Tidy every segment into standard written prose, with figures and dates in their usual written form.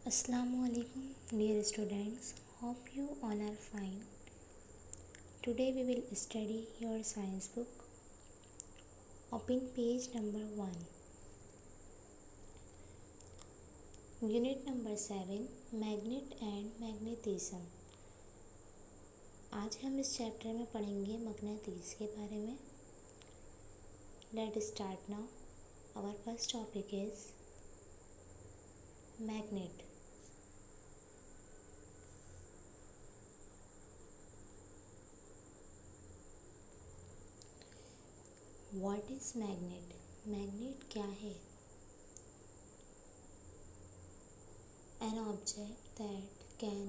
Assalamualaikum dear students, hope you all are fine. Today we will study your science book. Open page number 1. Unit number 7, Magnet and Magnetism. आज हम इस chapter में पढ़ेंगे मगनेटिस के बारे में. Let's start now. Our first topic is magnet. What is magnet? Magnet क्या है? An object that can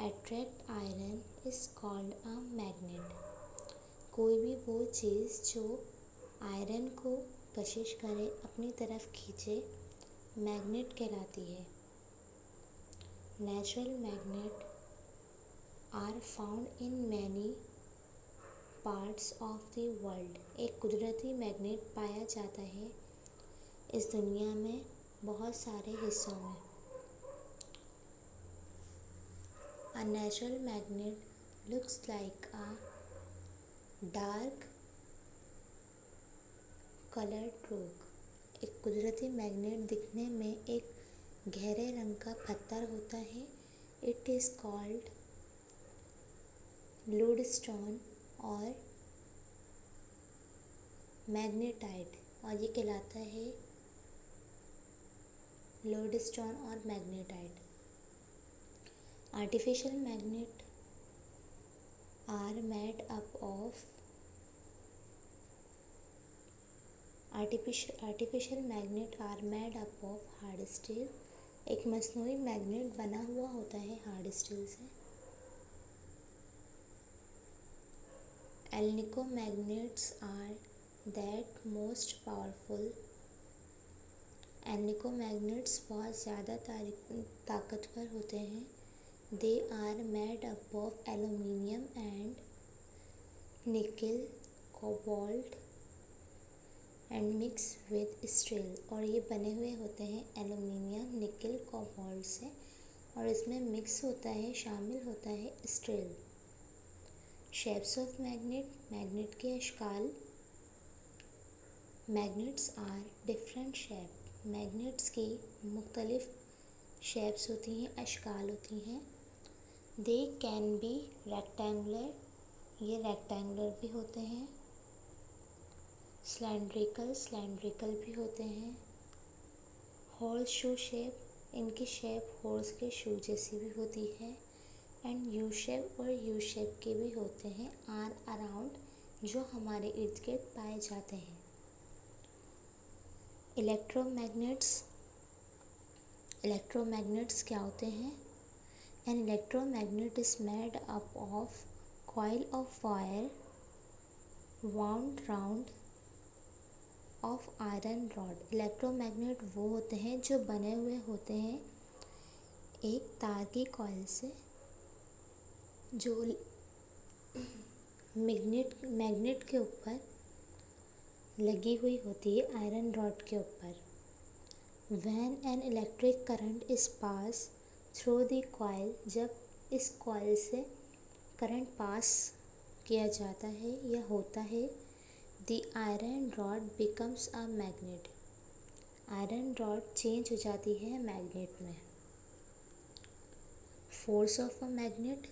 attract iron is called a magnet. कोई भी वो चीज़ जो आयरन को कशिश करे, अपनी तरफ खींचे, मैग्नेट कहलाती है. Natural magnet are found in many parts of the world. एक कुदरती मैग्नेट पाया जाता है इस दुनिया में बहुत सारे हिस्सों में. A natural magnet looks like a dark coloured rock. एक कुदरती मैग्नेट दिखने में एक गहरे रंग का पत्थर होता है. इट इज़ कॉल्ड लोडस्टोन और मैग्नेटाइट, और ये कहलाता है लोडस्टोन और magnetite. Artificial magnet are made up of artificial magnet are made up of hard steel. एक मसनूई मैग्नेट बना हुआ होता है हार्ड स्टील से. Alnico magnets are that most powerful. Alnico magnets बहुत ज़्यादा ताकतवर होते हैं. They are made up of aluminium and nickel cobalt and mix with steel. और ये बने हुए होते हैं एल्यूमिनियम, निकल, कोबाल्ट से, और इसमें मिक्स होता है, शामिल होता है steel. Shapes of magnet. Magnet के अशकाल. Magnets are different shape. Magnets की मुख्तलिफ शेप्स होती हैं, अशकाल होती हैं. They can be rectangular. ये रेक्टेंगुलर भी होते हैं. सिलेंड्रिकल भी होते हैं. Horse shoe shape. इनकी शेप हॉर्स के शू जैसी भी होती है. एंड यू शेप और यू शेप के भी होते हैं आर अराउंड, जो हमारे इर्द गिर्द पाए जाते हैं. इलेक्ट्रोमैग्नेट्स क्या होते हैं? An electromagnet is made up of coil of wire wound round of iron rod. Electromagnet वो होते हैं जो बने हुए होते हैं एक तार की कॉइल से, जो मैग्नेट के ऊपर लगी हुई होती है, आयरन रॉड के ऊपर. When an electric current is pass through the coil. जब इस कॉइल से करंट पास किया जाता है या होता है, the iron rod becomes a magnet. Iron rod change हो जाती है मैग्नेट में. Force of a magnet.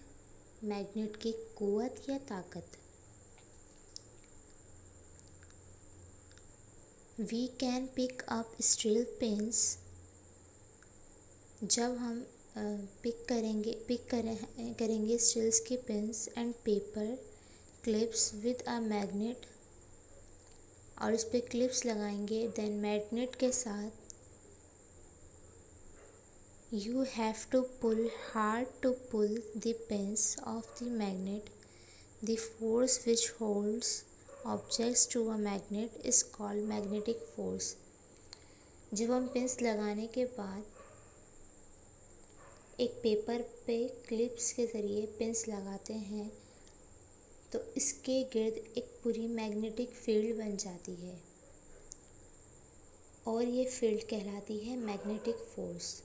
Magnet की कुव्वत या ताकत. We can pick up steel pins. जब हम करेंगे स्टील्स की pins and paper clips with a magnet, और उस पर क्लिप्स लगाएंगे, देन मैग्नेट के साथ. You have to pull hard to pull the pins of the magnet. The force which holds objects to a magnet is called magnetic force. जब हम pins लगाने के बाद एक पेपर पे क्लिप्स के ज़रिए पिन्स लगाते हैं, तो इसके गिर्द एक पूरी मैग्नेटिक फील्ड बन जाती है. और ये फील्ड कहलाती है magnetic force.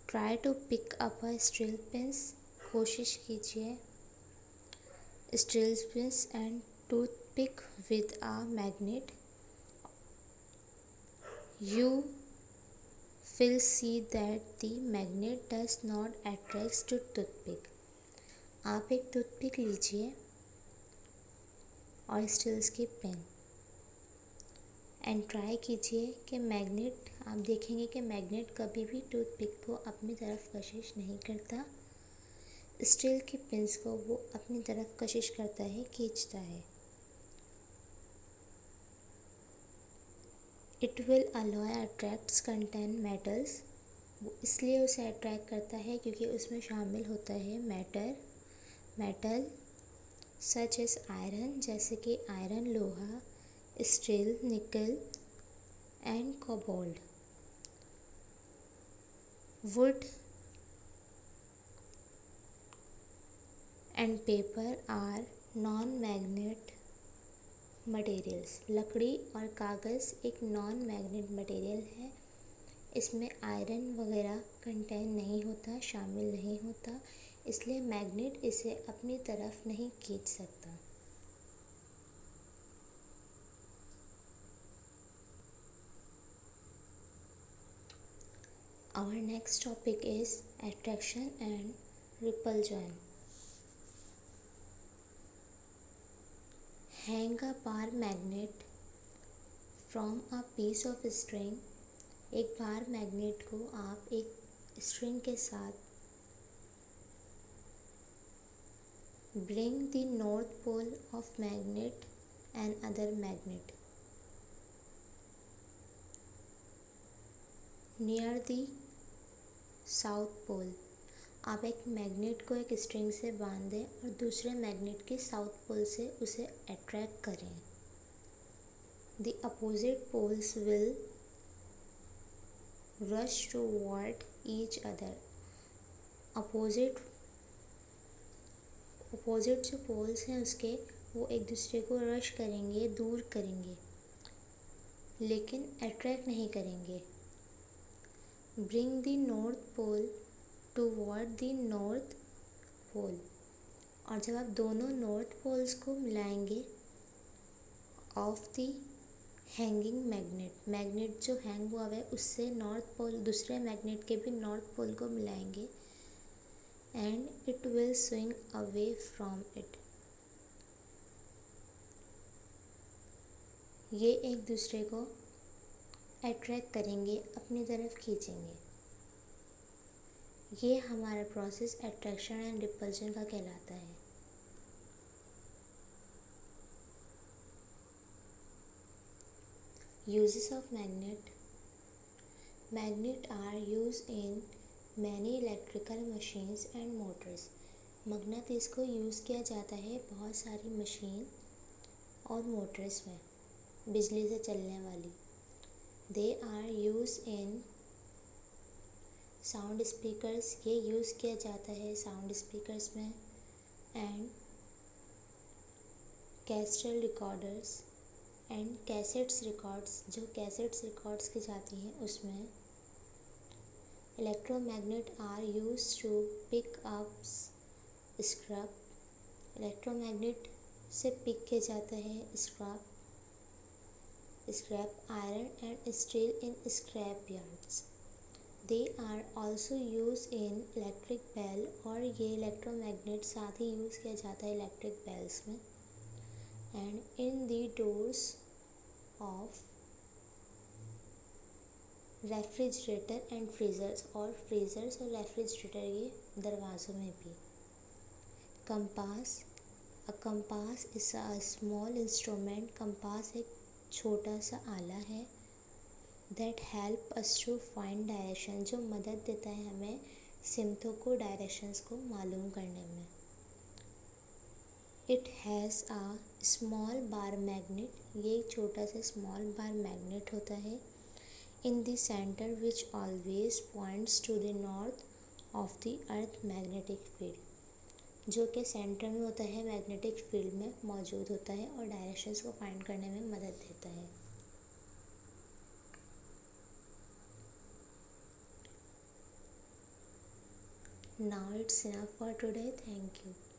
Try to pick up a steel pins, कोशिश कीजिए steel pins and toothpick with a magnet. You will see that the magnet does not attract to toothpick. आप एक टूथपिक लीजिए और स्टील्स की pen and try कीजिए कि magnet, आप देखेंगे कि मैग्नेट कभी भी टूथपिक को अपनी तरफ कशिश नहीं करता, स्टील की पिंस को वो अपनी तरफ कशिश करता है, खींचता है। It will alloy attracts contain metals, वो इसलिए उसे अट्रैक्ट करता है क्योंकि उसमें शामिल होता है मेटल सच एस आयरन, जैसे कि आयरन, लोहा, steel, nickel and cobalt. Wood and paper are non magnet materials. लकड़ी और कागज़ एक नॉन मैग्नेट मटेरियल है, इसमें आयरन वगैरह कंटेन नहीं होता, शामिल नहीं होता, इसलिए मैग्नेट इसे अपनी तरफ नहीं खींच सकता। Our next topic is attraction and repulsion. Hang a bar magnet from a piece of string. एक बार मैग्नेट को आप एक स्ट्रिंग के साथ bring the north pole of magnet and other magnet near the south pole. आप एक magnet को एक स्ट्रिंग से बांध दें और दूसरे मैग्नेट के साउथ पोल से उसे अट्रैक्ट करें। The opposite poles will rush toward each other. Opposite जो पोल्स हैं उसके, वो एक दूसरे को रश करेंगे, दूर करेंगे, लेकिन अट्रैक्ट नहीं करेंगे। Bring the north pole toward the north pole. और जब आप दोनों नॉर्थ पोल्स को मिलाएंगे ऑफ द हैंगिंग मैग्नेट जो हैंग हुआ है उससे नॉर्थ पोल, दूसरे मैग्नेट के भी नॉर्थ पोल को मिलाएंगे and it will swing away from it. ये एक दूसरे को अट्रैक्ट करेंगे, अपनी तरफ खींचेंगे। ये हमारा प्रोसेस अट्रैक्शन एंड रिपल्शन का कहलाता है। Uses of magnet are use in many electrical machines and motors. मगनातीस को यूज़ किया जाता है बहुत सारी मशीन और मोटर्स में, बिजली से चलने वाली। They are use in sound speakers, ये यूज़ किया जाता है साउंड स्पीकर्स में, and cassette recorders and cassettes records, जो कैसेट्स रिकॉर्ड्स की जाती हैं उसमें। Electromagnet are use to pick up scrap. Electromagnet से पिक किया जाता है scrap iron and steel in scrap yards. They are also use in electric bell, और ये इलेक्ट्रोमैग्नेट साथ ही यूज़ किया जाता है इलेक्ट्रिक बेल्स में, and in the doors of refrigerator and freezers, और फ्रीजर्स और रेफ्रिजरेटर ये दरवाज़ों में भी। Compass, a compass is a small instrument. Compass एक छोटा सा आला है that help us to find direction, जो मदद देता है हमें सिमतों को, डायरेक्शंस को मालूम करने में। It has a small bar magnet, ये एक छोटा सा स्मॉल बार मैग्नेट होता है in the centre which always points to the north of the earth magnetic field, जो कि सेंटर में होता है, मैग्नेटिक फील्ड में मौजूद होता है और डायरेक्शंस को फाइंड करने में मदद देता है। Now it's enough for today. Thank you.